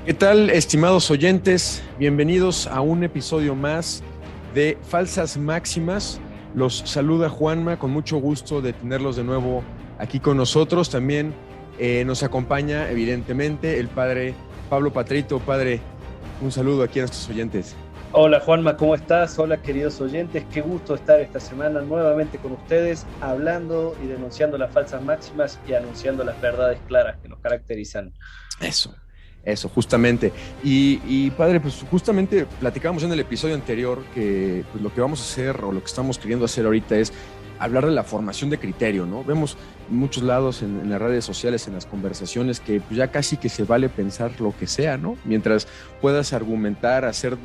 ¿Qué tal, estimados oyentes? Bienvenidos a un episodio más de Falsas Máximas. Los saluda Juanma, con mucho gusto de tenerlos de nuevo aquí con nosotros. También nos acompaña, evidentemente, el padre Pablo Patrito. Padre, un saludo aquí a nuestros oyentes. Hola Juanma, ¿cómo estás? Hola queridos oyentes, qué gusto estar esta semana nuevamente con ustedes, hablando y denunciando las falsas máximas y anunciando las verdades claras que nos caracterizan. Eso, eso, justamente. Y padre, pues justamente platicábamos en el episodio anterior que pues, lo que vamos a hacer o lo que estamos queriendo hacer ahorita es hablar de la formación de criterio, ¿no? Vemos en muchos lados en las redes sociales, en las conversaciones, que pues, ya casi que se vale pensar lo que sea, ¿no? Mientras puedas argumentar, hacer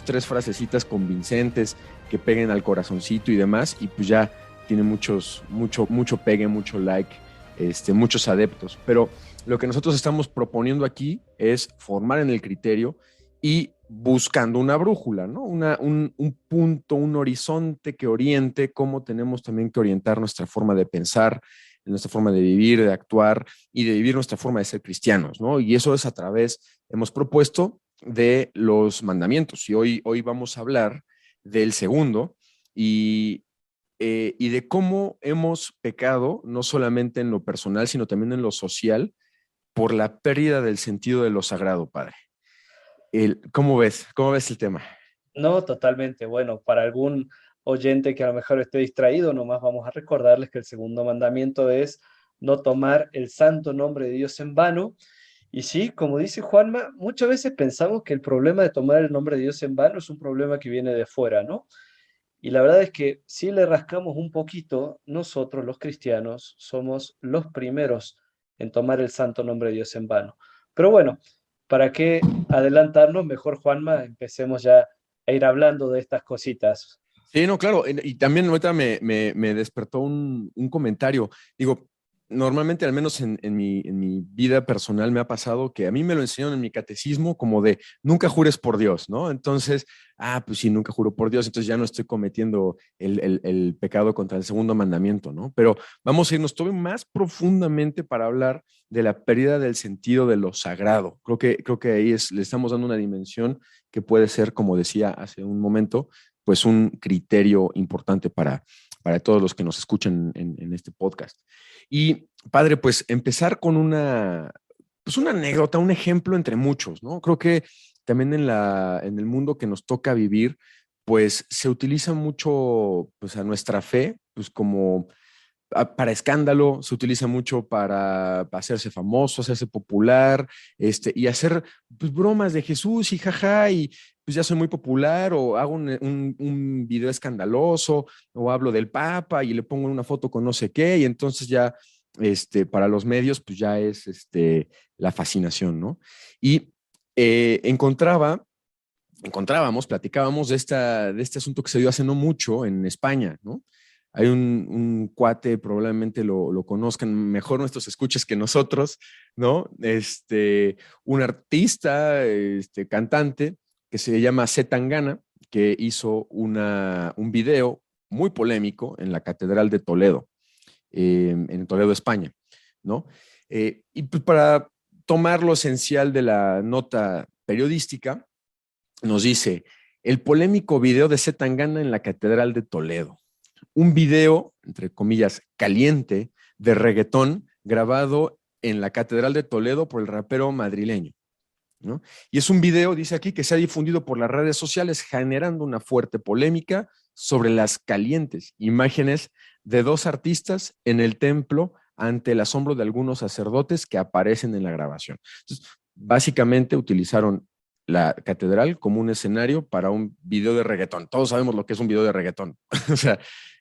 tres frasecitas convincentes que peguen al corazoncito y demás, y pues ya tiene mucho pegue, mucho like, muchos adeptos. Pero lo que nosotros estamos proponiendo aquí es formar en el criterio y buscando una brújula, ¿no? Un punto, un horizonte que oriente cómo tenemos también que orientar nuestra forma de pensar, nuestra forma de vivir, de actuar y de vivir nuestra forma de ser cristianos, ¿no? Y eso es a través, hemos propuesto, de los mandamientos. Y hoy vamos a hablar del segundo y de cómo hemos pecado, no solamente en lo personal, sino también en lo social, por la pérdida del sentido de lo sagrado, padre. ¿Cómo ves? ¿Cómo ves el tema? No, totalmente. Bueno, para algún oyente que a lo mejor esté distraído, nomás vamos a recordarles que el segundo mandamiento es no tomar el santo nombre de Dios en vano. Y sí, como dice Juanma, muchas veces pensamos que el problema de tomar el nombre de Dios en vano es un problema que viene de fuera, ¿no? Y la verdad es que si le rascamos un poquito, nosotros los cristianos somos los primeros en tomar el santo nombre de Dios en vano. Pero bueno, ¿para qué adelantarnos? Mejor, Juanma, empecemos ya a ir hablando de estas cositas. Sí, no, claro. Y también ahorita me despertó un comentario. Digo, normalmente, al menos en mi vida personal, me ha pasado que a mí me lo enseñaron en mi catecismo como de nunca jures por Dios, ¿no? Entonces, pues sí, nunca juro por Dios, entonces ya no estoy cometiendo el pecado contra el segundo mandamiento, ¿no? Pero vamos a irnos todavía más profundamente para hablar de la pérdida del sentido de lo sagrado. Creo que ahí le estamos dando una dimensión que puede ser, como decía hace un momento, pues un criterio importante para todos los que nos escuchan en este podcast. Y padre, pues empezar con una anécdota, un ejemplo entre muchos, ¿no? Creo que también en el mundo que nos toca vivir, pues se utiliza mucho pues a nuestra fe, pues como para escándalo, se utiliza mucho para hacerse famoso, hacerse popular, y hacer pues, bromas de Jesús y jaja, y pues ya soy muy popular, o hago un video escandaloso, o hablo del Papa y le pongo una foto con no sé qué, y entonces ya, para los medios, pues ya es la fascinación, ¿no? Y platicábamos de este asunto que se dio hace no mucho en España, ¿no? Hay un cuate, probablemente lo conozcan mejor nuestros escuchas que nosotros, ¿no? Un artista, cantante, que se llama C. Tangana, que hizo un video muy polémico en la Catedral de Toledo, en Toledo, España, ¿no? Y pues para tomar lo esencial de la nota periodística, nos dice, el polémico video de C. Tangana en la Catedral de Toledo. Un video, entre comillas, caliente de reggaetón grabado en la Catedral de Toledo por el rapero madrileño, ¿no? Y es un video, dice aquí, que se ha difundido por las redes sociales generando una fuerte polémica sobre las calientes imágenes de dos artistas en el templo ante el asombro de algunos sacerdotes que aparecen en la grabación. Entonces, básicamente utilizaron la catedral como un escenario para un video de reggaetón. Todos sabemos lo que es un video de reggaetón. O sea,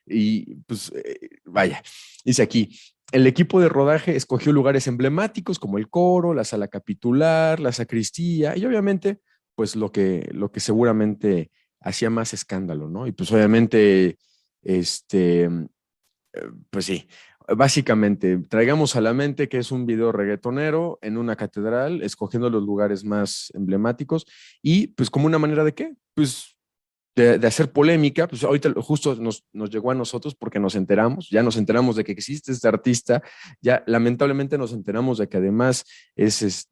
y pues vaya, dice aquí, el equipo de rodaje escogió lugares emblemáticos como el coro, la sala capitular, la sacristía y obviamente pues lo que seguramente hacía más escándalo, ¿no? Y pues obviamente, pues sí, básicamente traigamos a la mente que es un video reggaetonero en una catedral, escogiendo los lugares más emblemáticos y pues como una manera de qué? Pues de hacer polémica, pues ahorita justo nos llegó a nosotros porque ya nos enteramos de que existe este artista, ya lamentablemente nos enteramos de que además es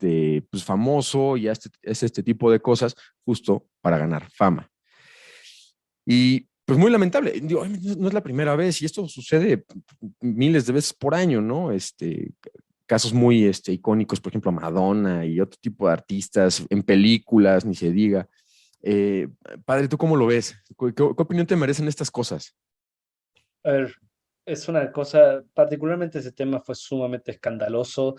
pues famoso y es este tipo de cosas justo para ganar fama. Y pues muy lamentable, digo, no es la primera vez y esto sucede miles de veces por año, ¿no? Casos muy icónicos, por ejemplo, Madonna y otro tipo de artistas en películas, ni se diga. Eh, Padre, ¿tú cómo lo ves? ¿Qué opinión te merecen estas cosas? A ver, es una cosa, particularmente ese tema fue sumamente escandaloso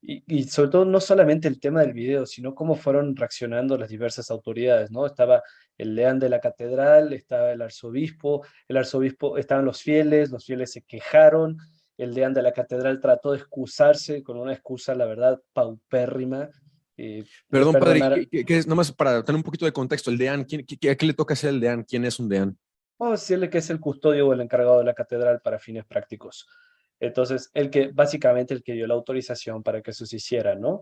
y sobre todo no solamente el tema del video, sino cómo fueron reaccionando las diversas autoridades, ¿no? Estaba el deán de la catedral, estaba el arzobispo, estaban los fieles se quejaron, el deán de la catedral trató de excusarse con una excusa, la verdad, paupérrima, de Perdón, padre, perdonar. ¿qué es? Nomás para tener un poquito de contexto, el deán, ¿a qué le toca ser el deán? ¿Quién es un deán? Vamos a decirle que es el custodio o el encargado de la catedral para fines prácticos. Entonces, básicamente el que dio la autorización para que eso se hiciera, ¿no?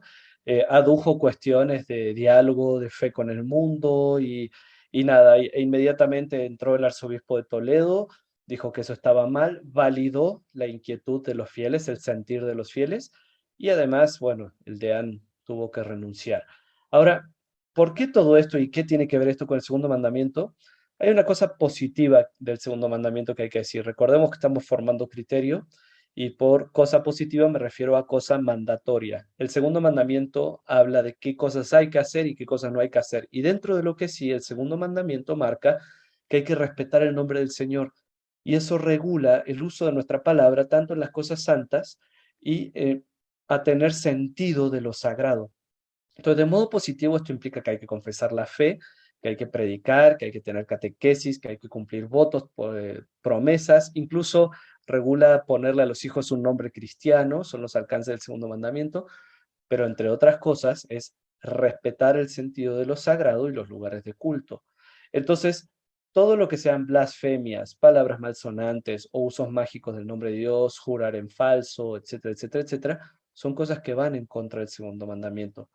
Adujo cuestiones de diálogo, de fe con el mundo y nada, e inmediatamente entró el arzobispo de Toledo, dijo que eso estaba mal, validó la inquietud de los fieles, el sentir de los fieles, y además, bueno, el deán tuvo que renunciar. Ahora, ¿por qué todo esto y qué tiene que ver esto con el segundo mandamiento? Hay una cosa positiva del segundo mandamiento que hay que decir. Recordemos que estamos formando criterio y por cosa positiva me refiero a cosa mandatoria. El segundo mandamiento habla de qué cosas hay que hacer y qué cosas no hay que hacer. Y dentro de lo que sí, el segundo mandamiento marca que hay que respetar el nombre del Señor. Y eso regula el uso de nuestra palabra tanto en las cosas santas y a tener sentido de lo sagrado. Entonces, de modo positivo, esto implica que hay que confesar la fe, que hay que predicar, que hay que tener catequesis, que hay que cumplir votos, promesas, incluso regula ponerle a los hijos un nombre cristiano, son los alcances del segundo mandamiento, pero entre otras cosas es respetar el sentido de lo sagrado y los lugares de culto. Entonces, todo lo que sean blasfemias, palabras malsonantes o usos mágicos del nombre de Dios, jurar en falso, etcétera, etcétera, etcétera, son cosas que van en contra del segundo mandamiento.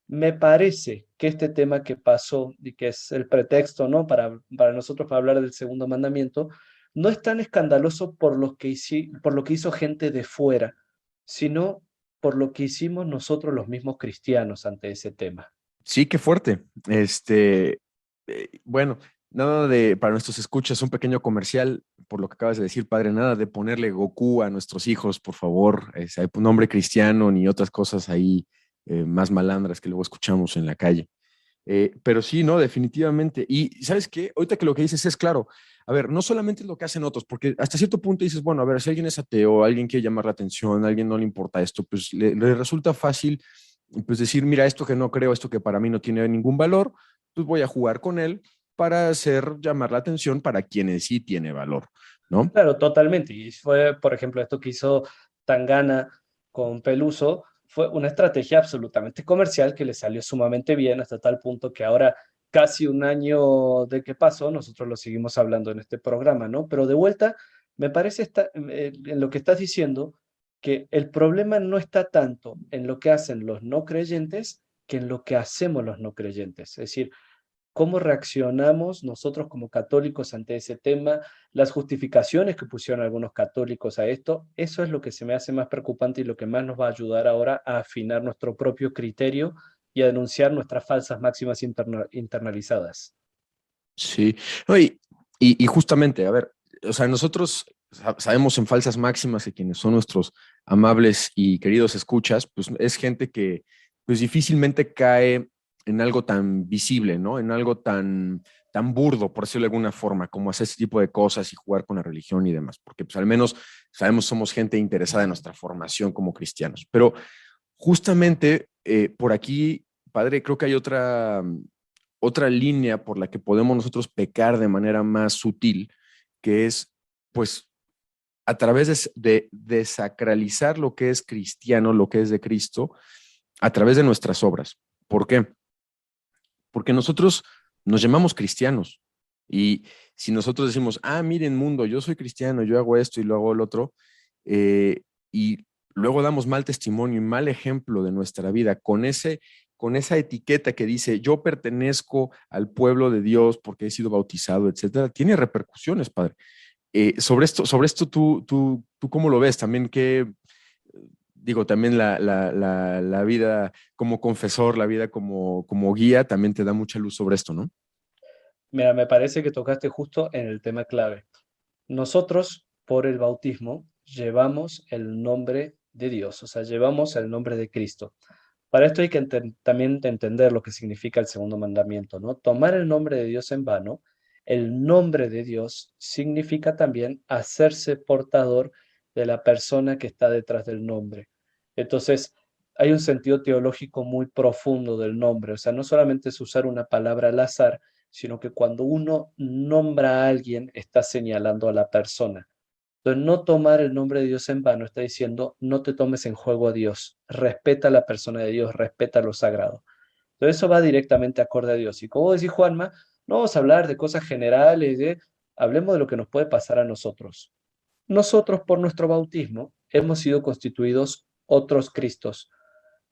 Me parece que este tema que pasó y que es el pretexto, ¿no? Para nosotros para hablar del segundo mandamiento, no es tan escandaloso por lo que hizo gente de fuera, sino por lo que hicimos nosotros los mismos cristianos ante ese tema. Sí, qué fuerte. Bueno, nada de, para nuestros escuchas, un pequeño comercial, por lo que acabas de decir, padre, nada de ponerle Goku a nuestros hijos, por favor, hay un nombre cristiano ni otras cosas ahí más malandras que luego escuchamos en la calle. Pero sí, no, definitivamente. Y ¿sabes qué? Ahorita que lo que dices es claro. A ver, no solamente es lo que hacen otros, porque hasta cierto punto dices, bueno, a ver, si alguien es ateo, alguien quiere llamar la atención, a alguien no le importa esto, pues le resulta fácil pues decir, mira, esto que no creo, esto que para mí no tiene ningún valor, pues voy a jugar con él para hacer llamar la atención para quienes sí tiene valor, ¿no? Claro, totalmente. Y fue, por ejemplo, esto que hizo Tangana con Peluso, fue una estrategia absolutamente comercial que le salió sumamente bien hasta tal punto que ahora, casi un año de que pasó, nosotros lo seguimos hablando en este programa, ¿no? Pero de vuelta, me parece en lo que estás diciendo que el problema no está tanto en lo que hacen los no creyentes que en lo que hacemos los no creyentes. Es decir, cómo reaccionamos nosotros como católicos ante ese tema, las justificaciones que pusieron algunos católicos a esto, eso es lo que se me hace más preocupante y lo que más nos va a ayudar ahora a afinar nuestro propio criterio y a denunciar nuestras falsas máximas internalizadas. Sí, no, y justamente, a ver, o sea, nosotros sabemos en falsas máximas que quienes son nuestros amables y queridos escuchas, pues es gente que pues difícilmente cae en algo tan visible, ¿no? En algo tan burdo, por decirlo de alguna forma, como hacer ese tipo de cosas y jugar con la religión y demás, porque pues al menos sabemos somos gente interesada en nuestra formación como cristianos. Pero justamente por aquí, padre, creo que hay otra línea por la que podemos nosotros pecar de manera más sutil, que es, pues, a través de desacralizar lo que es cristiano, lo que es de Cristo, a través de nuestras obras. ¿Por qué? Porque nosotros nos llamamos cristianos y si nosotros decimos, ah, miren mundo, yo soy cristiano, yo hago esto y lo hago el otro, y luego damos mal testimonio y mal ejemplo de nuestra vida con esa etiqueta que dice yo pertenezco al pueblo de Dios porque he sido bautizado, etcétera, tiene repercusiones, padre. Sobre esto ¿tú cómo lo ves? También que, digo, también la vida como confesor, la vida como guía, también te da mucha luz sobre esto, ¿no? Mira, me parece que tocaste justo en el tema clave. Nosotros, por el bautismo, llevamos el nombre de Dios, o sea, llevamos el nombre de Cristo. Para esto hay que también entender lo que significa el segundo mandamiento, ¿no? Tomar el nombre de Dios en vano, el nombre de Dios significa también hacerse portador de la persona que está detrás del nombre. Entonces, hay un sentido teológico muy profundo del nombre, o sea, no solamente es usar una palabra al azar, sino que cuando uno nombra a alguien, está señalando a la persona. Entonces, no tomar el nombre de Dios en vano está diciendo, no te tomes en juego a Dios, respeta a la persona de Dios, respeta lo sagrado. Entonces, eso va directamente acorde a Dios. Y como decís, Juanma, no vamos a hablar de cosas generales, hablemos de lo que nos puede pasar a nosotros. Nosotros, por nuestro bautismo, hemos sido constituidos otros Cristos.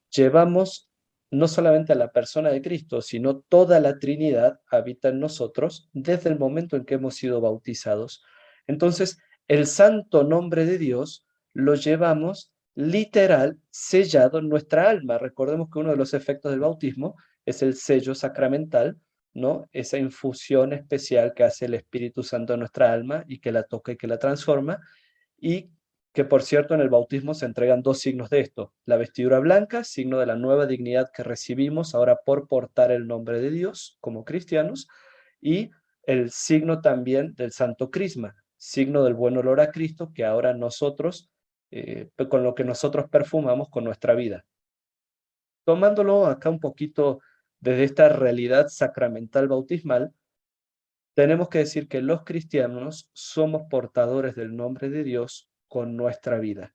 Llevamos no solamente a la persona de Cristo, sino toda la Trinidad habita en nosotros desde el momento en que hemos sido bautizados. Entonces, el santo nombre de Dios lo llevamos literal sellado en nuestra alma. Recordemos que uno de los efectos del bautismo es el sello sacramental, ¿no? Esa infusión especial que hace el Espíritu Santo en nuestra alma y que la toca y que la transforma. Y que por cierto en el bautismo se entregan dos signos de esto: la vestidura blanca, signo de la nueva dignidad que recibimos ahora por portar el nombre de Dios como cristianos, y el signo también del santo crisma, signo del buen olor a Cristo que ahora nosotros, con lo que nosotros perfumamos con nuestra vida. Tomándolo acá un poquito desde esta realidad sacramental bautismal, tenemos que decir que los cristianos somos portadores del nombre de Dios con nuestra vida.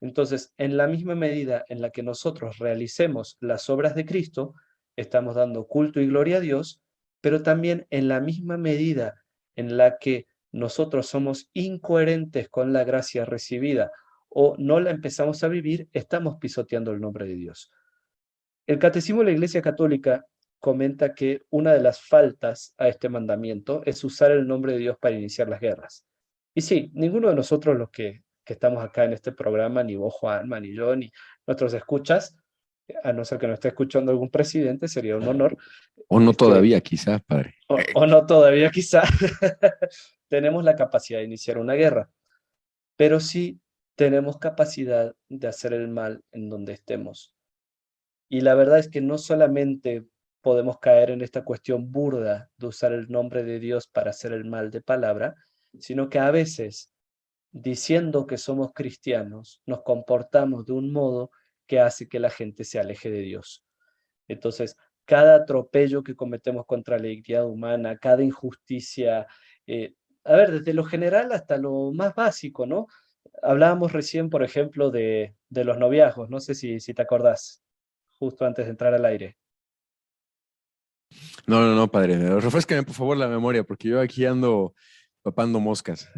Entonces, en la misma medida en la que nosotros realicemos las obras de Cristo, estamos dando culto y gloria a Dios, pero también en la misma medida en la que nosotros somos incoherentes con la gracia recibida o no la empezamos a vivir, estamos pisoteando el nombre de Dios. El Catecismo de la Iglesia Católica comenta que una de las faltas a este mandamiento es usar el nombre de Dios para iniciar las guerras. Y sí, ninguno de nosotros los que estamos acá en este programa, ni vos, Juanma, ni yo, ni nuestros escuchas, a no ser que nos esté escuchando algún presidente, sería un honor, O no todavía, quizás, padre. o no todavía quizá, tenemos la capacidad de iniciar una guerra, pero sí tenemos capacidad de hacer el mal en donde estemos. Y la verdad es que no solamente podemos caer en esta cuestión burda de usar el nombre de Dios para hacer el mal de palabra, sino que a veces, diciendo que somos cristianos, nos comportamos de un modo que hace que la gente se aleje de Dios. Entonces, cada atropello que cometemos contra la dignidad humana, cada injusticia, eh, a ver, desde lo general hasta lo más básico, ¿no? Hablábamos recién, por ejemplo, de los noviazgos, no sé si te acordás, justo antes de entrar al aire. No, padre. Refrescame, por favor, la memoria, porque yo aquí ando papando moscas.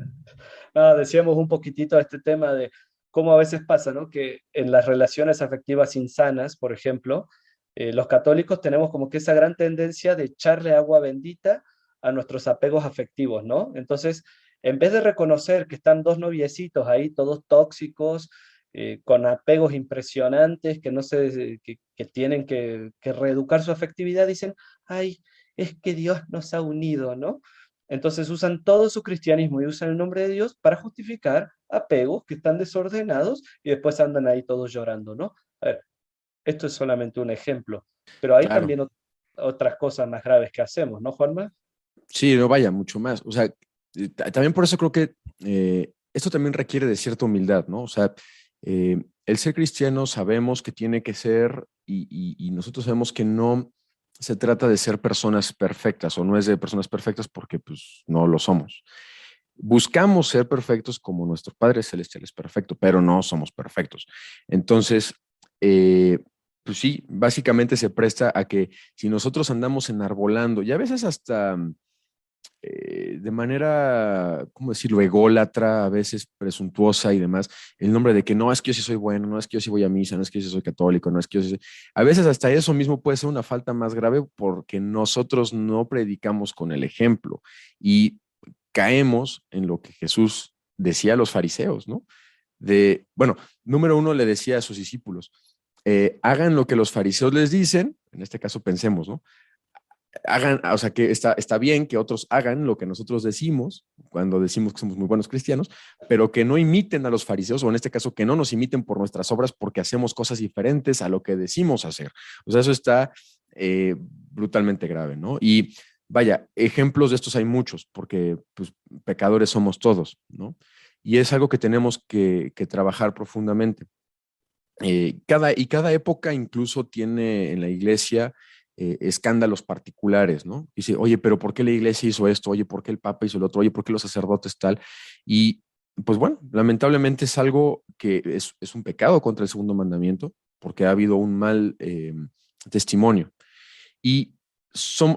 Decíamos un poquitito de este tema de cómo a veces pasa, ¿no? Que en las relaciones afectivas insanas, por ejemplo, los católicos tenemos como que esa gran tendencia de echarle agua bendita a nuestros apegos afectivos, ¿no? Entonces, en vez de reconocer que están dos noviecitos ahí, todos tóxicos, con apegos impresionantes, que no sé, que tienen que reeducar su afectividad, dicen, ay, es que Dios nos ha unido, ¿no? Entonces usan todo su cristianismo y usan el nombre de Dios para justificar apegos que están desordenados y después andan ahí todos llorando, ¿no? A ver, esto es solamente un ejemplo, pero hay Claro. también otras cosas más graves que hacemos, ¿no, Juanma? Sí, no vaya, mucho más. O sea, también por eso creo que esto también requiere de cierta humildad, ¿no? O sea, el ser cristiano sabemos que tiene que ser, y nosotros sabemos que no se trata de ser personas perfectas, o no es de personas perfectas porque pues no lo somos. Buscamos ser perfectos como nuestro Padre Celestial es perfecto, pero no somos perfectos. Entonces, eh, pues sí, básicamente se presta a que si nosotros andamos enarbolando, y a veces hasta de manera, ¿cómo decirlo?, ególatra, a veces presuntuosa y demás, el nombre de que no es que yo sí soy bueno, no es que yo sí voy a misa, no es que yo sí soy católico, no es que yo sí soy... A veces hasta eso mismo puede ser una falta más grave porque nosotros no predicamos con el ejemplo y caemos en lo que Jesús decía a los fariseos, ¿no? Bueno, número uno le decía a sus discípulos, hagan lo que los fariseos les dicen, en este caso pensemos, ¿no? Hagan, o sea, que está bien que otros hagan lo que nosotros decimos, cuando decimos que somos muy buenos cristianos, pero que no imiten a los fariseos, o en este caso, que no nos imiten por nuestras obras porque hacemos cosas diferentes a lo que decimos hacer. O sea, eso está brutalmente grave, ¿no? Y vaya, ejemplos de estos hay muchos, porque pues, pecadores somos todos, ¿no? Y es algo que tenemos que trabajar profundamente. Cada época incluso tiene en la iglesia escándalos particulares, ¿no? Dice, oye, pero ¿por qué la iglesia hizo esto? Oye, ¿por qué el papa hizo lo otro? Oye, ¿por qué los sacerdotes tal? Y pues bueno, lamentablemente es algo que es un pecado contra el segundo mandamiento, porque ha habido un mal testimonio. Y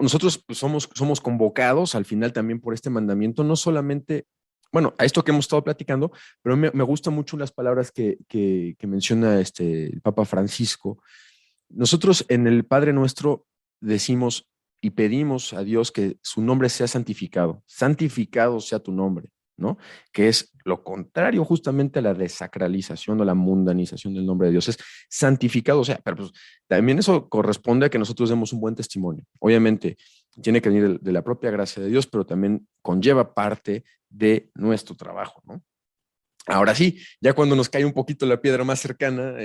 nosotros pues, somos convocados al final también por este mandamiento, no solamente, bueno, a esto que hemos estado platicando, pero me gustan mucho las palabras que menciona el Papa Francisco. Nosotros en el Padre Nuestro decimos y pedimos a Dios que su nombre sea santificado, santificado sea tu nombre, ¿no? Que es lo contrario justamente a la desacralización o la mundanización del nombre de Dios, es santificado, o sea, pero pues, también eso corresponde a que nosotros demos un buen testimonio. Obviamente, tiene que venir de la propia gracia de Dios, pero también conlleva parte de nuestro trabajo, ¿no? Ahora sí, ya cuando nos cae un poquito la piedra más cercana,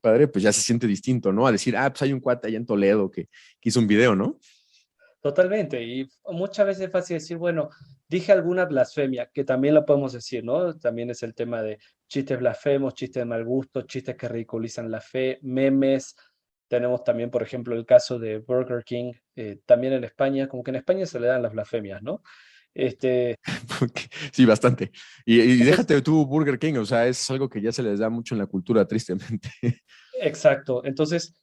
padre, pues ya se siente distinto, ¿no? A decir, ah, pues hay un cuate allá en Toledo que hizo un video, ¿no? Totalmente, y muchas veces es fácil decir, bueno, dije alguna blasfemia, que también lo podemos decir, ¿no? También es el tema de chistes blasfemos, chistes de mal gusto, chistes que ridiculizan la fe, memes. Tenemos también, por ejemplo, el caso de Burger King, también en España, como que en España se le dan las blasfemias, ¿no? Este, Sí, bastante. Y entonces, déjate tú Burger King, o sea, es algo que ya se les da mucho en la cultura, tristemente. exacto, entonces,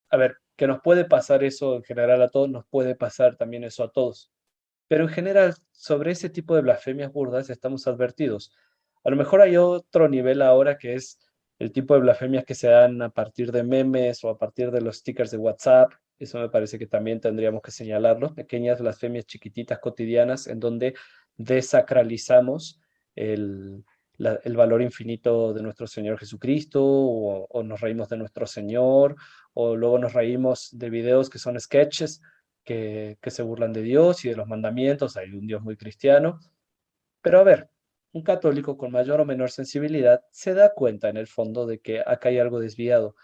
a ver, que nos puede pasar eso en general a todos, nos puede pasar también eso a todos. Pero en general, sobre ese tipo de blasfemias burdas estamos advertidos. A lo mejor hay otro nivel ahora que es el tipo de blasfemias que se dan a partir de memes o a partir de los stickers de WhatsApp. Eso me parece que también tendríamos que señalarlo. Pequeñas blasfemias chiquititas cotidianas en donde desacralizamos el, el valor infinito de nuestro Señor Jesucristo o nos reímos de nuestro Señor o luego nos reímos de videos que son sketches que se burlan de Dios y de los mandamientos, hay un Dios muy cristiano, pero a ver, un católico con mayor o menor sensibilidad se da cuenta en el fondo de que acá hay algo desviado.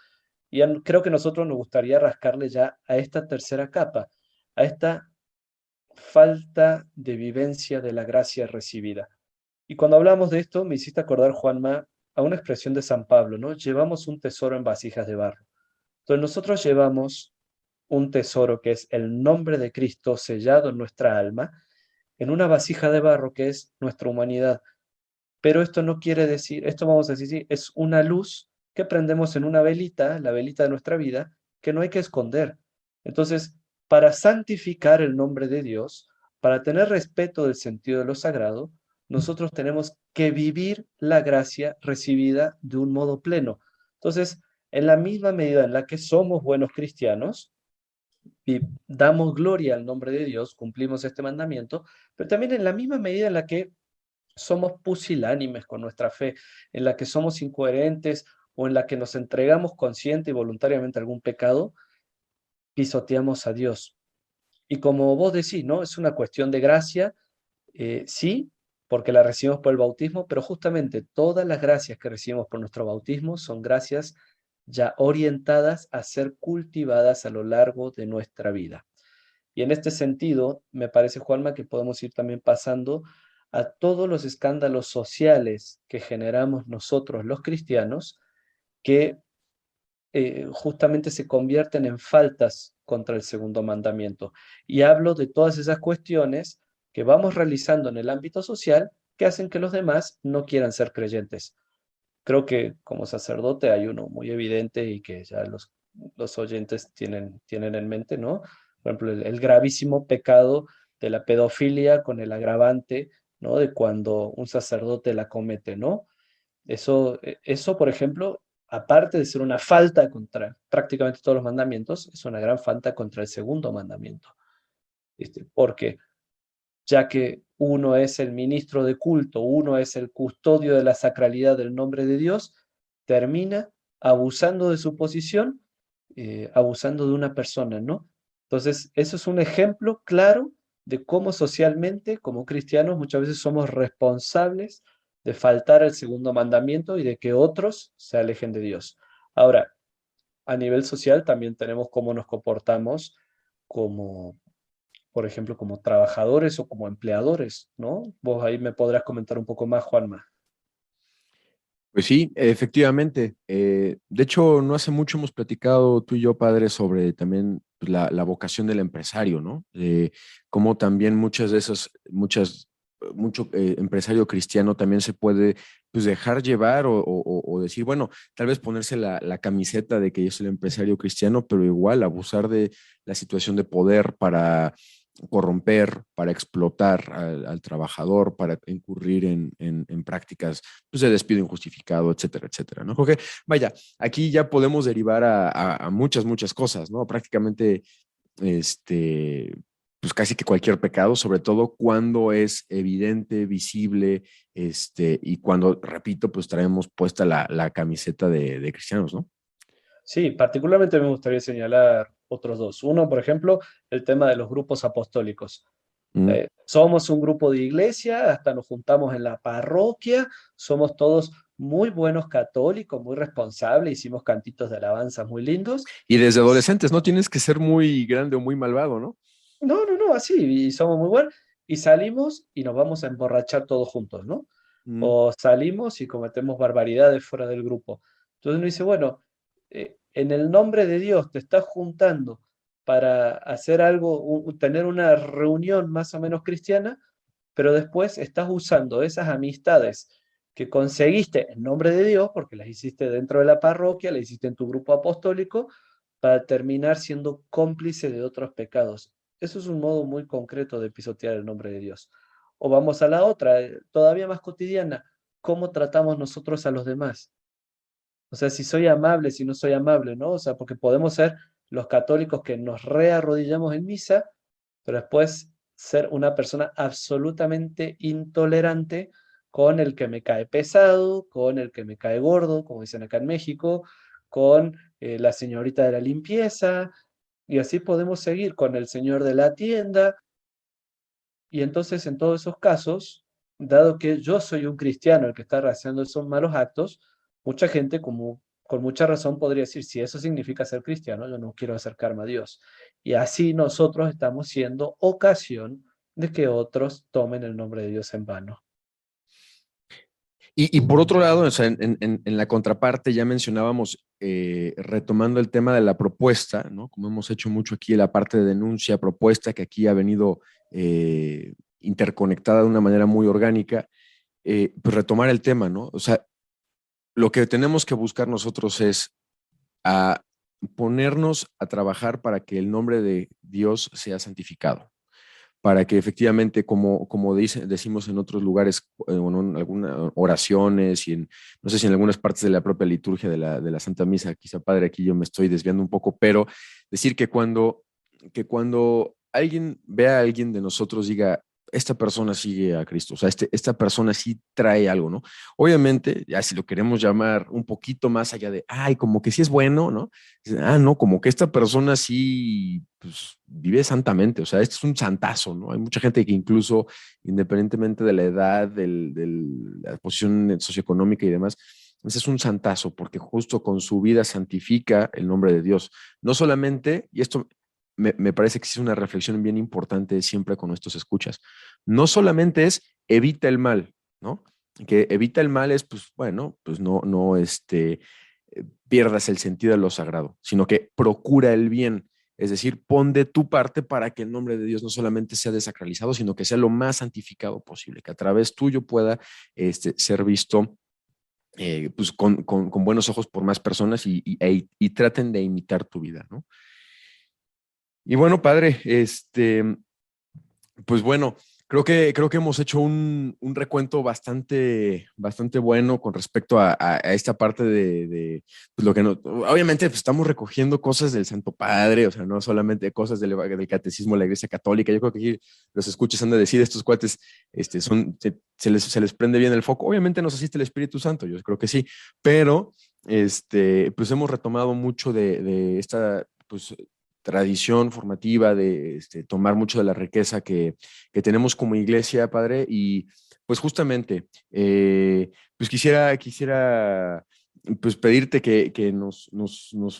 Y creo que nosotros nos gustaría rascarle ya a esta tercera capa, a esta falta de vivencia de la gracia recibida. Y cuando hablamos de esto, me hiciste acordar, Juanma, a una expresión de San Pablo, ¿no? Llevamos un tesoro en vasijas de barro. Entonces nosotros llevamos un tesoro que es el nombre de Cristo sellado en nuestra alma, en una vasija de barro que es nuestra humanidad. Pero esto no quiere decir, esto vamos a decir, sí, es una luz que prendemos en una velita, la velita de nuestra vida, que no hay que esconder. Entonces, para santificar el nombre de Dios, para tener respeto del sentido de lo sagrado, nosotros tenemos que vivir la gracia recibida de un modo pleno. Entonces, en la misma medida en la que somos buenos cristianos, y damos gloria al nombre de Dios, cumplimos este mandamiento, pero también en la misma medida en la que somos pusilánimes con nuestra fe, en la que somos incoherentes o en la que nos entregamos consciente y voluntariamente a algún pecado, pisoteamos a Dios. Y como vos decís, ¿no? Es una cuestión de gracia, sí, porque la recibimos por el bautismo, pero justamente todas las gracias que recibimos por nuestro bautismo son gracias ya orientadas a ser cultivadas a lo largo de nuestra vida. Y en este sentido, me parece, Juanma, que podemos ir también pasando a todos los escándalos sociales que generamos nosotros los cristianos, que justamente se convierten en faltas contra el segundo mandamiento. Y hablo de todas esas cuestiones que vamos realizando en el ámbito social que hacen que los demás no quieran ser creyentes. Creo que como sacerdote hay uno muy evidente y que ya los oyentes tienen en mente, ¿no? Por ejemplo, el gravísimo pecado de la pedofilia con el agravante, ¿no? De cuando un sacerdote la comete, ¿no? Eso, por ejemplo, aparte de ser una falta contra prácticamente todos los mandamientos, es una gran falta contra el segundo mandamiento. Porque ya que uno es el ministro de culto, uno es el custodio de la sacralidad del nombre de Dios, termina abusando de su posición, abusando de una persona, ¿no? Entonces, eso es un ejemplo claro de cómo socialmente, como cristianos, muchas veces somos responsables de faltar al segundo mandamiento y de que otros se alejen de Dios. Ahora, a nivel social también tenemos cómo nos comportamos como, por ejemplo, como trabajadores o como empleadores, ¿no? Vos ahí me podrás comentar un poco más, Juanma. Pues sí, efectivamente. De hecho, no hace mucho hemos platicado tú y yo, padre, sobre también pues, la vocación del empresario, ¿no? Cómo también muchas de esas, mucho empresario cristiano también se puede pues, dejar llevar o decir, bueno, tal vez ponerse la camiseta de que yo soy el empresario cristiano, pero igual abusar de la situación de poder para corromper, para explotar al trabajador, para incurrir en prácticas pues, de despido injustificado, etcétera, etcétera, ¿no? Porque, vaya, aquí ya podemos derivar a muchas, muchas cosas, ¿no? Prácticamente, pues casi que cualquier pecado, sobre todo cuando es evidente, visible, y cuando, repito, pues traemos puesta la camiseta de cristianos, ¿no? Sí, particularmente me gustaría señalar otros dos. Uno, por ejemplo, el tema de los grupos apostólicos. Mm. Somos un grupo de iglesia, hasta nos juntamos en la parroquia, somos todos muy buenos católicos, muy responsables, hicimos cantitos de alabanza muy lindos. Y desde Y adolescentes, no tienes que ser muy grande o muy malvado, ¿no? no, no, no, así, y somos muy buenos. Y salimos y nos vamos a emborrachar todos juntos, ¿no? Mm. O salimos y cometemos barbaridades fuera del grupo. Entonces uno dice, bueno, en el nombre de Dios te estás juntando para hacer algo, tener una reunión más o menos cristiana, pero después estás usando esas amistades que conseguiste en nombre de Dios, porque las hiciste dentro de la parroquia, las hiciste en tu grupo apostólico, para terminar siendo cómplice de otros pecados. Eso es un modo muy concreto de pisotear el nombre de Dios. O vamos a la otra, todavía más cotidiana, ¿cómo tratamos nosotros a los demás? O sea, si soy amable, si no soy amable, ¿no? O sea, porque podemos ser los católicos que nos rearrodillamos en misa, pero después ser una persona absolutamente intolerante con el que me cae pesado, con el que me cae gordo, como dicen acá en México, con la señorita de la limpieza, y así podemos seguir con el señor de la tienda. Y entonces, en todos esos casos, dado que yo soy un cristiano el que está realizando esos malos actos, mucha gente como con mucha razón podría decir, si eso significa ser cristiano, yo no quiero acercarme a Dios. Y así nosotros estamos siendo ocasión de que otros tomen el nombre de Dios en vano. Y por otro lado, o sea, en la contraparte ya mencionábamos, retomando el tema de la propuesta, ¿no? Como hemos hecho mucho aquí, la parte de denuncia, propuesta, que aquí ha venido interconectada de una manera muy orgánica, pues retomar el tema, ¿no? O sea, lo que tenemos que buscar nosotros es a ponernos a trabajar para que el nombre de Dios sea santificado, para que efectivamente, como decimos en otros lugares, en algunas oraciones y no sé si en algunas partes de la propia liturgia de la Santa Misa, quizá padre, aquí yo me estoy desviando un poco, pero decir que cuando alguien vea a alguien de nosotros diga, esta persona sigue a Cristo, o sea, esta persona sí trae algo, ¿no? Obviamente, ya si lo queremos llamar un poquito más allá de, ay, como que sí es bueno, ¿no? No, como que esta persona sí pues, vive santamente, o sea, este es un santazo, ¿no? Hay mucha gente que incluso, independientemente de la edad, la posición socioeconómica y demás, ese es un santazo, porque justo con su vida santifica el nombre de Dios. No solamente, y esto me parece que es una reflexión bien importante siempre con estos escuchas, no solamente es evita el mal, ¿no? Que evita el mal es, pues, bueno, pues no, pierdas el sentido de lo sagrado, sino que procura el bien. Es decir, pon de tu parte para que el nombre de Dios no solamente sea desacralizado, sino que sea lo más santificado posible, que a través tuyo pueda ser visto pues con buenos ojos por más personas y traten de imitar tu vida, ¿no? Y bueno, padre, Pues bueno, creo que hemos hecho un recuento bastante bueno con respecto a esta parte de pues lo que no, obviamente pues estamos recogiendo cosas del Santo Padre, o sea, no solamente cosas del catecismo de la Iglesia Católica. Yo creo que aquí los escuchas han de decir, estos cuates se les prende bien el foco. Obviamente nos asiste el Espíritu Santo, yo creo que sí, pero pues hemos retomado mucho de esta, pues, tradición formativa, de tomar mucho de la riqueza que tenemos como iglesia, padre, y pues justamente, pues quisiera pues pedirte que nos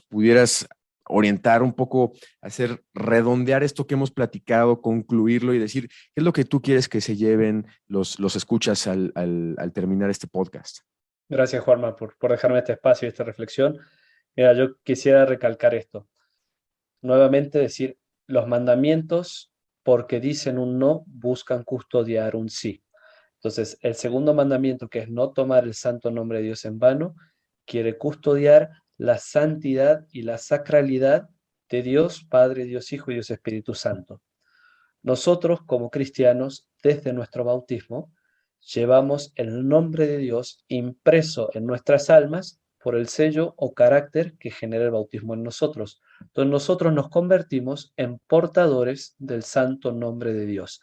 pudieras orientar un poco, hacer redondear esto que hemos platicado, concluirlo y decir qué es lo que tú quieres que se lleven los escuchas al terminar este podcast. Gracias, Juanma, por dejarme este espacio y esta reflexión. Mira, yo quisiera recalcar esto. Nuevamente decir, los mandamientos, porque dicen un no, buscan custodiar un sí. Entonces, el segundo mandamiento, que es no tomar el santo nombre de Dios en vano, quiere custodiar la santidad y la sacralidad de Dios Padre, Dios Hijo y Dios Espíritu Santo. Nosotros, como cristianos, desde nuestro bautismo, llevamos el nombre de Dios impreso en nuestras almas por el sello o carácter que genera el bautismo en nosotros. Entonces nosotros nos convertimos en portadores del santo nombre de Dios.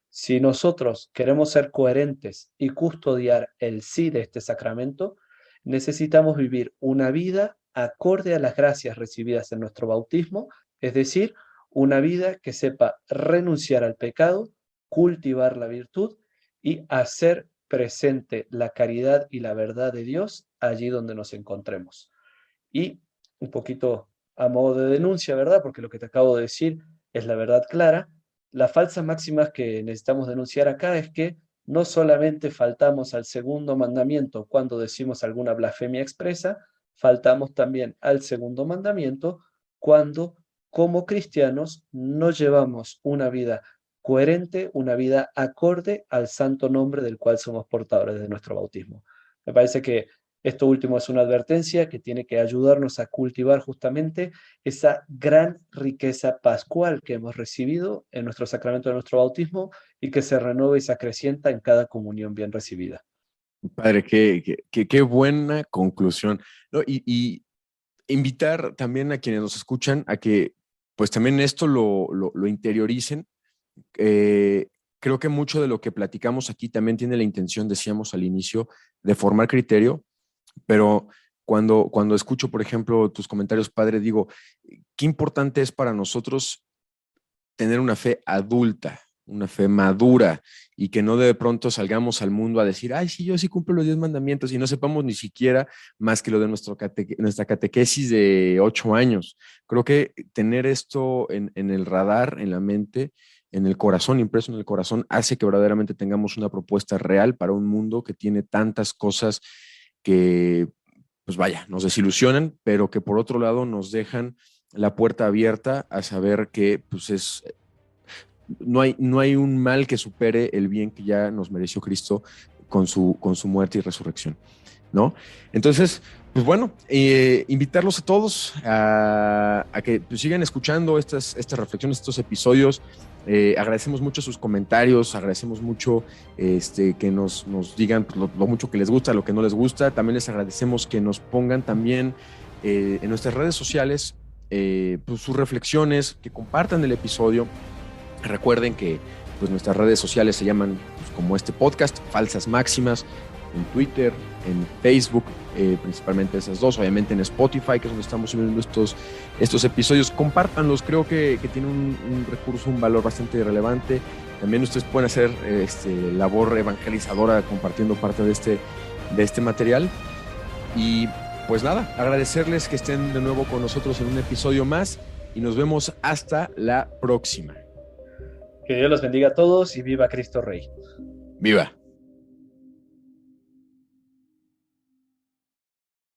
Si nosotros queremos ser coherentes y custodiar el sí de este sacramento, necesitamos vivir una vida acorde a las gracias recibidas en nuestro bautismo, es decir, una vida que sepa renunciar al pecado, cultivar la virtud y hacer presente la caridad y la verdad de Dios allí donde nos encontremos. Y un poquito a modo de denuncia, ¿verdad? Porque lo que te acabo de decir es la verdad clara. Las falsas máximas que necesitamos denunciar acá es que no solamente faltamos al segundo mandamiento cuando decimos alguna blasfemia expresa, faltamos también al segundo mandamiento cuando como cristianos no llevamos una vida coherente, una vida acorde al santo nombre del cual somos portadores de nuestro bautismo. Me parece que esto último es una advertencia que tiene que ayudarnos a cultivar justamente esa gran riqueza pascual que hemos recibido en nuestro sacramento de nuestro bautismo y que se renueva y se acrecienta en cada comunión bien recibida. Padre, qué buena conclusión. ¿No? Y invitar también a quienes nos escuchan a que pues también esto lo interioricen. Eh, Creo que mucho de lo que platicamos aquí también tiene la intención, decíamos al inicio, de formar criterio, pero cuando escucho, por ejemplo, tus comentarios, padre, digo, qué importante es para nosotros tener una fe adulta, una fe madura, y que no de pronto salgamos al mundo a decir, ay, sí, yo sí cumplo los 10 mandamientos y no sepamos ni siquiera más que lo de nuestra catequesis de 8 años. Creo que tener esto en el radar, en la mente, en el corazón, impreso en el corazón, hace que verdaderamente tengamos una propuesta real para un mundo que tiene tantas cosas que, pues vaya, nos desilusionan, pero que por otro lado nos dejan la puerta abierta a saber que pues no hay un mal que supere el bien que ya nos mereció Cristo con su muerte y resurrección, ¿no? Entonces, pues bueno, invitarlos a todos a que pues, sigan escuchando estas reflexiones, estos episodios. Agradecemos mucho sus comentarios, agradecemos mucho que nos digan pues, lo mucho que les gusta, lo que no les gusta. También les agradecemos que nos pongan también en nuestras redes sociales pues, sus reflexiones, que compartan el episodio. Recuerden que pues, nuestras redes sociales se llaman pues, como este podcast, Falsas Máximas, en Twitter, en Facebook, principalmente esas dos, obviamente en Spotify, que es donde estamos subiendo estos episodios. Compártanlos, creo que tiene un recurso, un valor bastante relevante. También ustedes pueden hacer labor evangelizadora compartiendo parte de este material. Y pues nada, agradecerles que estén de nuevo con nosotros en un episodio más y nos vemos hasta la próxima. Que Dios los bendiga a todos y viva Cristo Rey. ¡Viva!